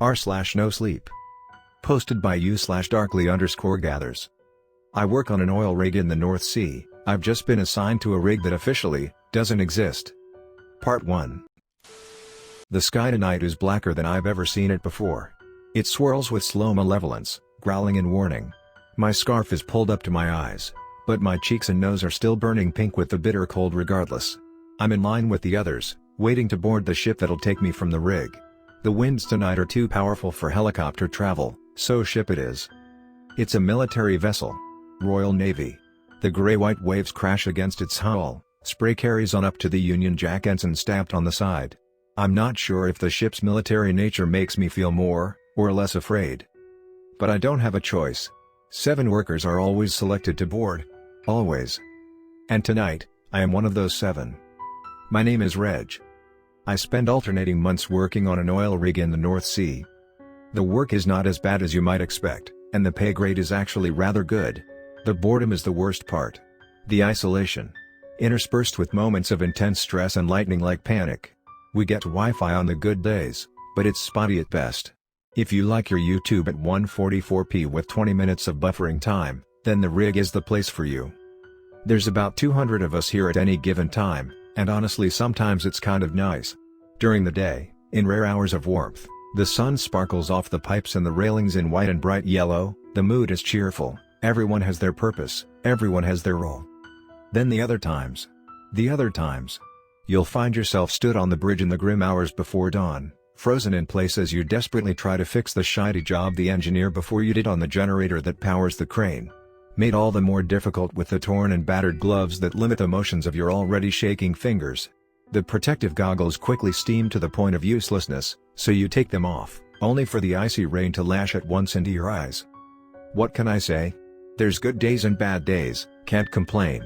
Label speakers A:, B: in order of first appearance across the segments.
A: r/NoSleep. Posted by u/darkly_gathers. I work on an oil rig in the North Sea. I've just been assigned to a rig that officially doesn't exist. Part 1. The sky tonight is blacker than I've ever seen it before. It swirls with slow malevolence, growling in warning. My scarf is pulled up to my eyes, but my cheeks and nose are still burning pink with the bitter cold regardless. I'm in line with the others, waiting to board the ship that'll take me from the rig. The winds tonight are too powerful for helicopter travel, so ship it is. It's a military vessel. Royal Navy. The gray-white waves crash against its hull, spray carries on up to the Union Jack ensign stamped on the side. I'm not sure if the ship's military nature makes me feel more or less afraid. But I don't have a choice. 7 workers are always selected to board. Always. And tonight, I am one of those 7. My name is Reg. I spend alternating months working on an oil rig in the North Sea. The work is not as bad as you might expect, and the pay grade is actually rather good. The boredom is the worst part. The isolation. Interspersed with moments of intense stress and lightning-like panic. We get Wi-Fi on the good days, but it's spotty at best. If you like your YouTube at 144p with 20 minutes of buffering time, then the rig is the place for you. There's about 200 of us here at any given time, and honestly sometimes it's kind of nice. During the day, in rare hours of warmth, the sun sparkles off the pipes and the railings in white and bright yellow, the mood is cheerful. Everyone has their purpose, everyone has their role. Then the other times, you'll find yourself stood on the bridge in the grim hours before dawn, frozen in place as you desperately try to fix the shiny job the engineer before you did on the generator that powers the crane. Made all the more difficult with the torn and battered gloves that limit the motions of your already shaking fingers. The protective goggles quickly steam to the point of uselessness, so you take them off, only for the icy rain to lash at once into your eyes. What can I say? There's good days and bad days, can't complain.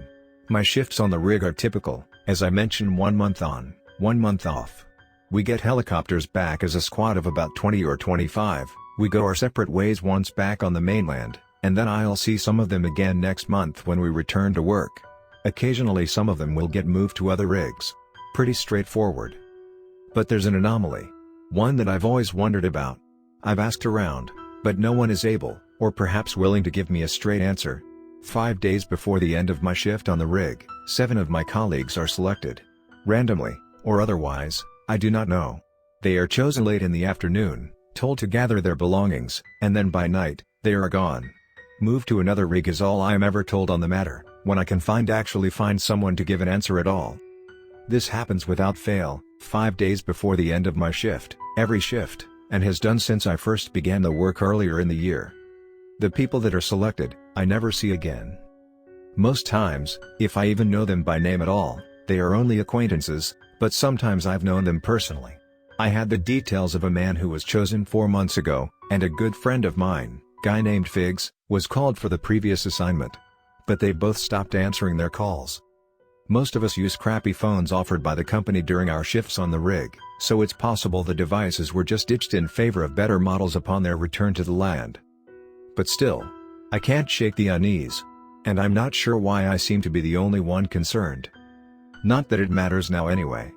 A: My shifts on the rig are typical, as I mentioned, 1 month on, 1 month off. We get helicopters back as a squad of about 20 or 25, we go our separate ways once back on the mainland, and then I'll see some of them again next month when we return to work. Occasionally some of them will get moved to other rigs. Pretty straightforward. But there's an anomaly. One that I've always wondered about. I've asked around, but no one is able, or perhaps willing to give me a straight answer. 5 days before the end of my shift on the rig, 7 of my colleagues are selected. Randomly, or otherwise, I do not know. They are chosen late in the afternoon, told to gather their belongings, and then by night, they are gone. Move to another rig is all I am ever told on the matter, when I can actually find someone to give an answer at all. This happens without fail, 5 days before the end of my shift, every shift, and has done since I first began the work earlier in the year. The people that are selected, I never see again. Most times, if I even know them by name at all, they are only acquaintances, but sometimes I've known them personally. I had the details of a man who was chosen 4 months ago, and a good friend of mine, guy named Figs, was called for the previous assignment. But they both stopped answering their calls. Most of us use crappy phones offered by the company during our shifts on the rig, so it's possible the devices were just ditched in favor of better models upon their return to the land. But still, I can't shake the unease. And I'm not sure why I seem to be the only one concerned. Not that it matters now anyway.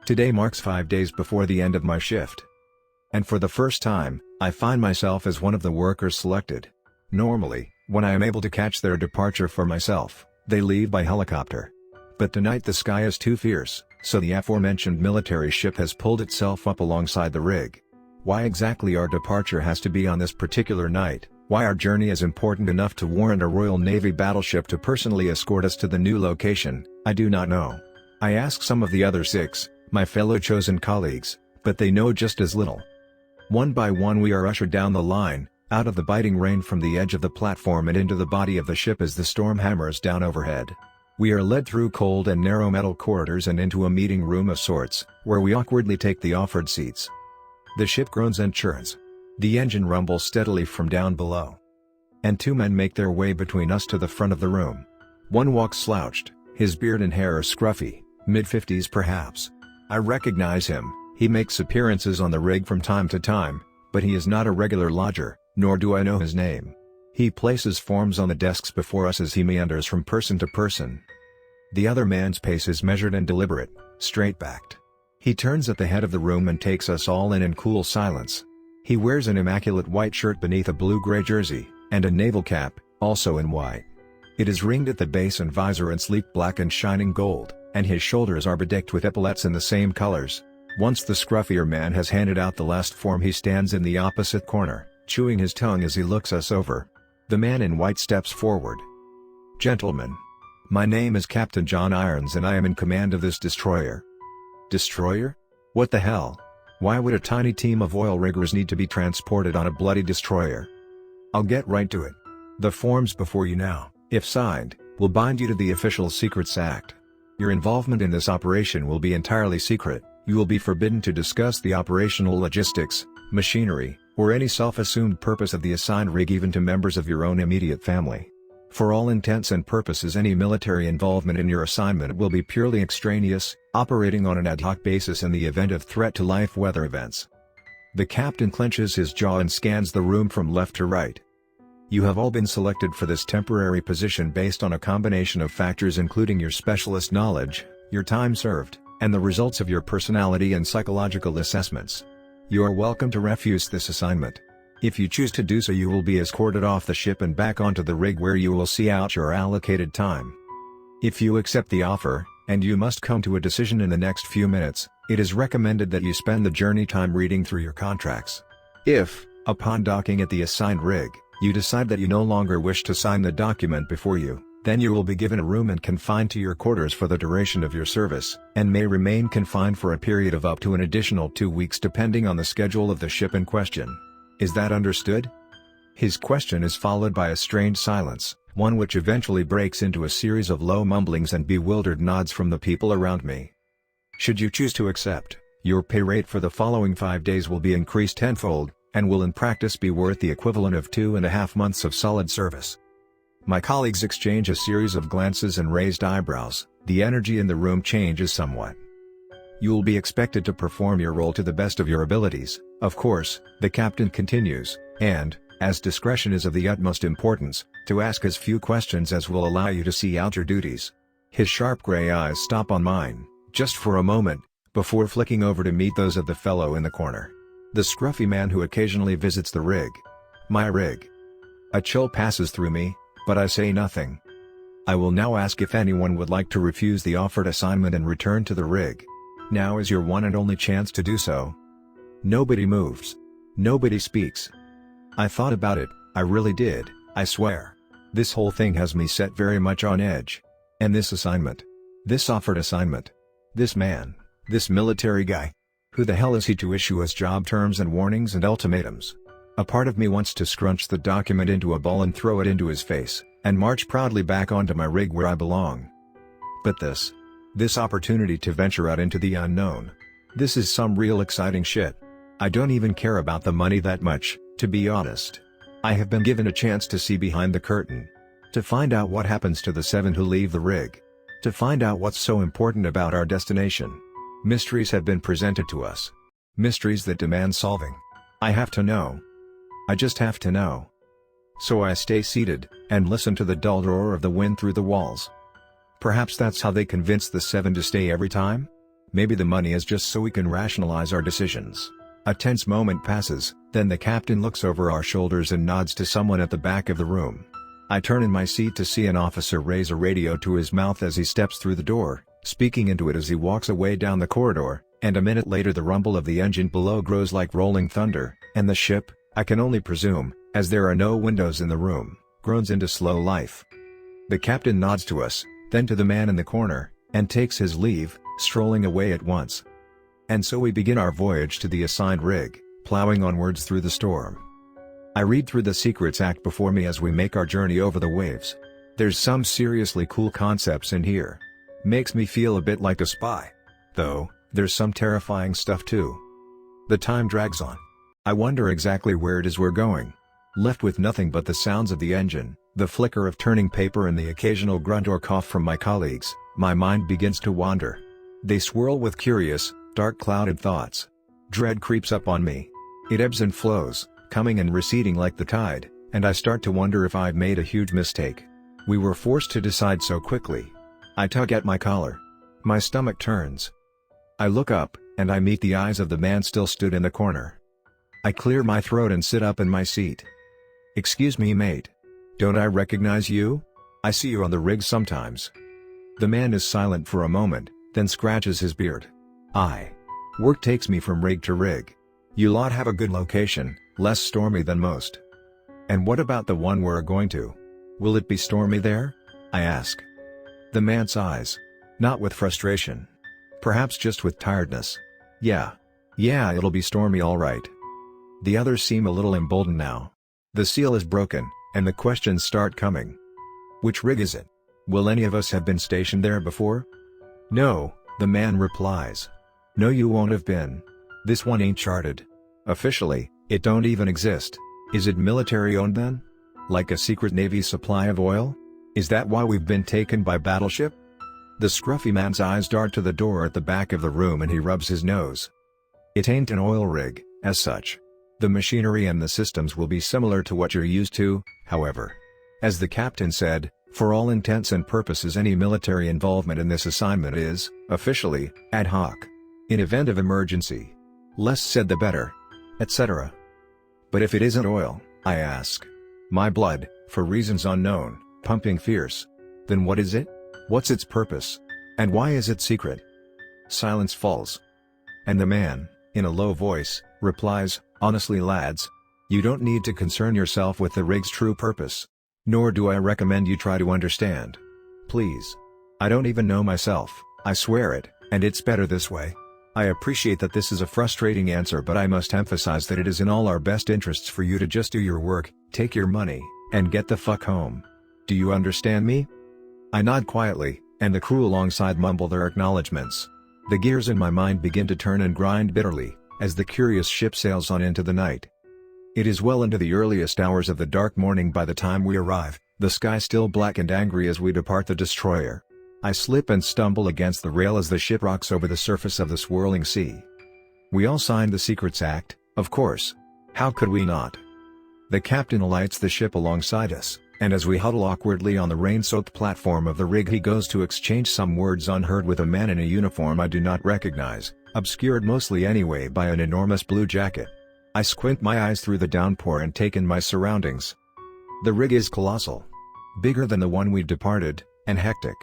A: Today marks 5 days before the end of my shift. And for the first time, I find myself as one of the workers selected. Normally, when I am able to catch their departure for myself, they leave by helicopter. But tonight the sky is too fierce, so the aforementioned military ship has pulled itself up alongside the rig. Why exactly our departure has to be on this particular night, why our journey is important enough to warrant a Royal Navy battleship to personally escort us to the new location, I do not know. I ask some of the other 6, my fellow chosen colleagues, but they know just as little. One by one we are ushered down the line, out of the biting rain from the edge of the platform and into the body of the ship as the storm hammers down overhead. We are led through cold and narrow metal corridors and into a meeting room of sorts, where we awkwardly take the offered seats. The ship groans and churns. The engine rumbles steadily from down below. And 2 men make their way between us to the front of the room. One walks slouched, his beard and hair are scruffy, mid-50s perhaps. I recognize him, he makes appearances on the rig from time to time, but he is not a regular lodger, nor do I know his name. He places forms on the desks before us as he meanders from person to person. The other man's pace is measured and deliberate, straight-backed. He turns at the head of the room and takes us all in cool silence. He wears an immaculate white shirt beneath a blue-gray jersey, and a naval cap, also in white. It is ringed at the base and visor in sleek black and shining gold, and his shoulders are bedecked with epaulettes in the same colors. Once the scruffier man has handed out the last form, he stands in the opposite corner, chewing his tongue as he looks us over. The man in white steps forward. "Gentlemen. My name is Captain John Irons and I am in command of this destroyer." "Destroyer? What the hell? Why would a tiny team of oil riggers need to be transported on a bloody destroyer?" "I'll get right to it. The forms before you now, if signed, will bind you to the Official Secrets Act. Your involvement in this operation will be entirely secret. You will be forbidden to discuss the operational logistics, machinery, or any self-assumed purpose of the assigned rig even to members of your own immediate family. For all intents and purposes, any military involvement in your assignment will be purely extraneous, operating on an ad hoc basis in the event of threat to life weather events." The captain clenches his jaw and scans the room from left to right. "You have all been selected for this temporary position based on a combination of factors including your specialist knowledge, your time served, and the results of your personality and psychological assessments. You are welcome to refuse this assignment. If you choose to do so, you will be escorted off the ship and back onto the rig where you will see out your allocated time. If you accept the offer, and you must come to a decision in the next few minutes, it is recommended that you spend the journey time reading through your contracts. If, upon docking at the assigned rig, you decide that you no longer wish to sign the document before you, then you will be given a room and confined to your quarters for the duration of your service, and may remain confined for a period of up to an additional 2 weeks depending on the schedule of the ship in question. Is that understood?" His question is followed by a strange silence, one which eventually breaks into a series of low mumblings and bewildered nods from the people around me. "Should you choose to accept, your pay rate for the following 5 days will be increased tenfold, and will in practice be worth the equivalent of 2.5 months of solid service." My colleagues exchange a series of glances and raised eyebrows. The energy in the room changes somewhat. "You will be expected to perform your role to the best of your abilities, of course," the captain continues, "and, as discretion is of the utmost importance, to ask as few questions as will allow you to see out your duties." His sharp gray eyes stop on mine, just for a moment, before flicking over to meet those of the fellow in the corner. The scruffy man who occasionally visits the rig. My rig. A chill passes through me, but I say nothing. I will now ask if anyone would like to refuse the offered assignment and return to the rig. Now is your one and only chance to do so. Nobody moves. Nobody speaks. I thought about it, I really did, I swear. This whole thing has me set very much on edge. And this assignment. This offered assignment. This man, this military guy. Who the hell is he to issue us job terms and warnings and ultimatums? A part of me wants to scrunch the document into a ball and throw it into his face, and march proudly back onto my rig where I belong. But this opportunity to venture out into the unknown. This is some real exciting shit. I don't even care about the money that much, to be honest. I have been given a chance to see behind the curtain. To find out what happens to the 7 who leave the rig. To find out what's so important about our destination. Mysteries have been presented to us. Mysteries that demand solving. I have to know. I just have to know. So I stay seated, and listen to the dull roar of the wind through the walls. Perhaps that's how they convince the 7 to stay every time? Maybe the money is just so we can rationalize our decisions. A tense moment passes, then the captain looks over our shoulders and nods to someone at the back of the room. I turn in my seat to see an officer raise a radio to his mouth as he steps through the door, speaking into it as he walks away down the corridor, and a minute later the rumble of the engine below grows like rolling thunder, and the ship, I can only presume, as there are no windows in the room, groans into slow life. The captain nods to us, then to the man in the corner, and takes his leave, strolling away at once. And so we begin our voyage to the assigned rig, plowing onwards through the storm. I read through the Secrets Act before me as we make our journey over the waves. There's some seriously cool concepts in here. Makes me feel a bit like a spy. Though, there's some terrifying stuff too. The time drags on. I wonder exactly where it is we're going. Left with nothing but the sounds of the engine, the flicker of turning paper and the occasional grunt or cough from my colleagues, my mind begins to wander. They swirl with curious, dark clouded thoughts. Dread creeps up on me. It ebbs and flows, coming and receding like the tide, and I start to wonder if I've made a huge mistake. We were forced to decide so quickly. I tug at my collar. My stomach turns. I look up, and I meet the eyes of the man still stood in the corner. I clear my throat and sit up in my seat. "Excuse me, mate. Don't I recognize you? I see you on the rig sometimes." The man is silent for a moment, then scratches his beard. Work takes me from rig to rig. You lot have a good location, less stormy than most." "And what about the one we're going to? Will it be stormy there?" I ask. The man sighs. Not with frustration. Perhaps just with tiredness. Yeah, it'll be stormy all right." The others seem a little emboldened now. The seal is broken, and the questions start coming. "Which rig is it? Will any of us have been stationed there before?" "No," the man replies. "No, you won't have been. This one ain't charted. Officially, it don't even exist. Is it military owned then? Like a secret Navy supply of oil? Is that why we've been taken by battleship?" The scruffy man's eyes dart to the door at the back of the room and he rubs his nose. "It ain't an oil rig, as such. The machinery and the systems will be similar to what you're used to, however. As the captain said, for all intents and purposes any military involvement in this assignment is, officially, ad hoc. In event of emergency. Less said the better. Etc." "But if it isn't oil?" I ask. My blood, for reasons unknown, pumping fierce. "Then what is it? What's its purpose? And why is it secret?" Silence falls. And the man, in a low voice, replies, "Honestly lads, you don't need to concern yourself with the rig's true purpose. Nor do I recommend you try to understand. Please. I don't even know myself, I swear it, and it's better this way. I appreciate that this is a frustrating answer, but I must emphasize that it is in all our best interests for you to just do your work, take your money, and get the fuck home. Do you understand me?" I nod quietly, and the crew alongside mumble their acknowledgements. The gears in my mind begin to turn and grind bitterly, as the curious ship sails on into the night. It is well into the earliest hours of the dark morning by the time we arrive, the sky still black and angry as we depart the destroyer. I slip and stumble against the rail as the ship rocks over the surface of the swirling sea. We all signed the Secrets Act, of course. How could we not? The captain alights the ship alongside us, and as we huddle awkwardly on the rain-soaked platform of the rig he goes to exchange some words unheard with a man in a uniform I do not recognize, obscured mostly anyway by an enormous blue jacket. I squint my eyes through the downpour and take in my surroundings. The rig is colossal. Bigger than the one we'd departed, and hectic.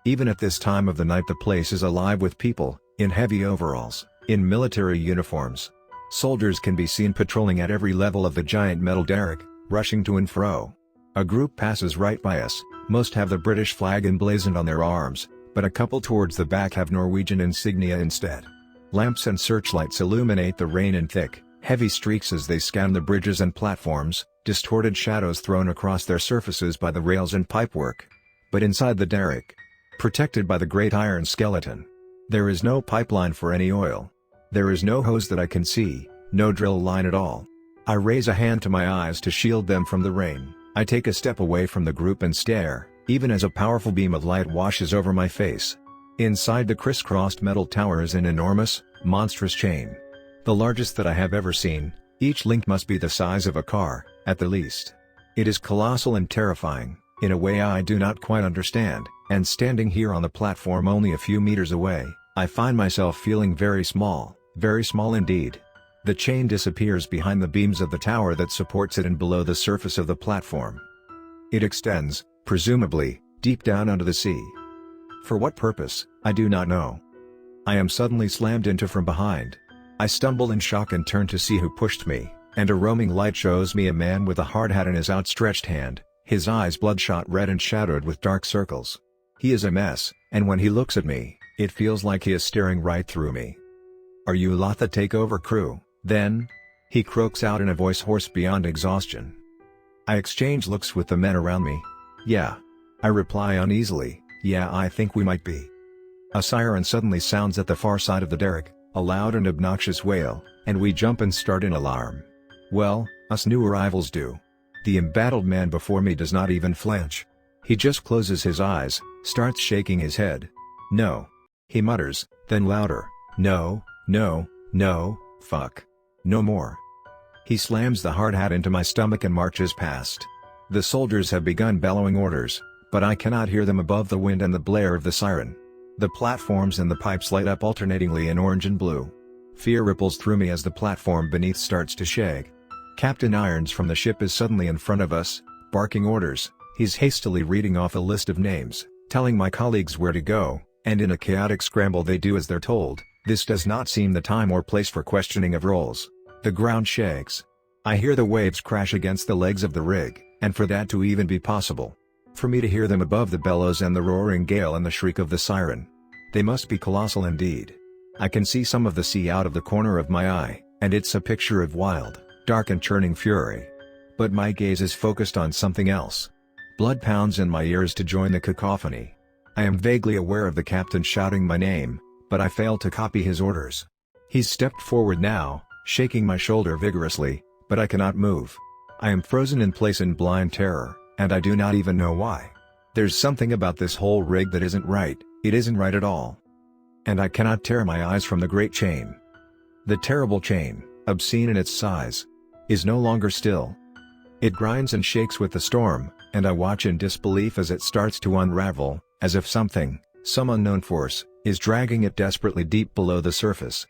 A: Even at this time of the night the place is alive with people, in heavy overalls, in military uniforms. Soldiers can be seen patrolling at every level of the giant metal derrick, rushing to and fro. A group passes right by us, most have the British flag emblazoned on their arms, but a couple towards the back have Norwegian insignia instead. Lamps and searchlights illuminate the rain in thick, heavy streaks as they scan the bridges and platforms, distorted shadows thrown across their surfaces by the rails and pipework. But inside the derrick, protected by the great iron skeleton, there is no pipeline for any oil. There is no hose that I can see, no drill line at all. I raise a hand to my eyes to shield them from the rain. I take a step away from the group and stare, even as a powerful beam of light washes over my face. Inside the crisscrossed metal tower is an enormous, monstrous chain. The largest that I have ever seen. Each link must be the size of a car, at the least. It is colossal and terrifying, in a way I do not quite understand, and standing here on the platform only a few meters away, I find myself feeling very small indeed. The chain disappears behind the beams of the tower that supports it and below the surface of the platform. It extends, presumably, deep down under the sea. For what purpose, I do not know. I am suddenly slammed into from behind. I stumble in shock and turn to see who pushed me, and a roaming light shows me a man with a hard hat in his outstretched hand, his eyes bloodshot red and shadowed with dark circles. He is a mess, and when he looks at me, it feels like he is staring right through me. "Are you lot the takeover crew, then?" he croaks out in a voice hoarse beyond exhaustion. I exchange looks with the men around me. "Yeah." I reply uneasily, "Yeah, I think we might be." A siren suddenly sounds at the far side of the derrick, a loud and obnoxious wail, and we jump and start in alarm. Well, us new arrivals do. The embattled man before me does not even flinch. He just closes his eyes, starts shaking his head. "No." He mutters, then louder, "No, no, no, fuck. No more." He slams the hard hat into my stomach and marches past. The soldiers have begun bellowing orders, but I cannot hear them above the wind and the blare of the siren. The platforms and the pipes light up alternatingly in orange and blue. Fear ripples through me as the platform beneath starts to shake. Captain Irons from the ship is suddenly in front of us, barking orders. He's hastily reading off a list of names, telling my colleagues where to go, and in a chaotic scramble they do as they're told. This does not seem the time or place for questioning of roles. The ground shakes. I hear the waves crash against the legs of the rig, and for that to even be possible, for me to hear them above the bellows and the roaring gale and the shriek of the siren, they must be colossal indeed. I can see some of the sea out of the corner of my eye, and it's a picture of wild, dark and churning fury. But my gaze is focused on something else. Blood pounds in my ears to join the cacophony. I am vaguely aware of the captain shouting my name, but I fail to copy his orders. He's stepped forward now, shaking my shoulder vigorously, but I cannot move. I am frozen in place in blind terror, and I do not even know why. There's something about this whole rig that isn't right, it isn't right at all. And I cannot tear my eyes from the great chain. The terrible chain, obscene in its size, is no longer still. It grinds and shakes with the storm, and I watch in disbelief as it starts to unravel, as if something, some unknown force, is dragging it desperately deep below the surface.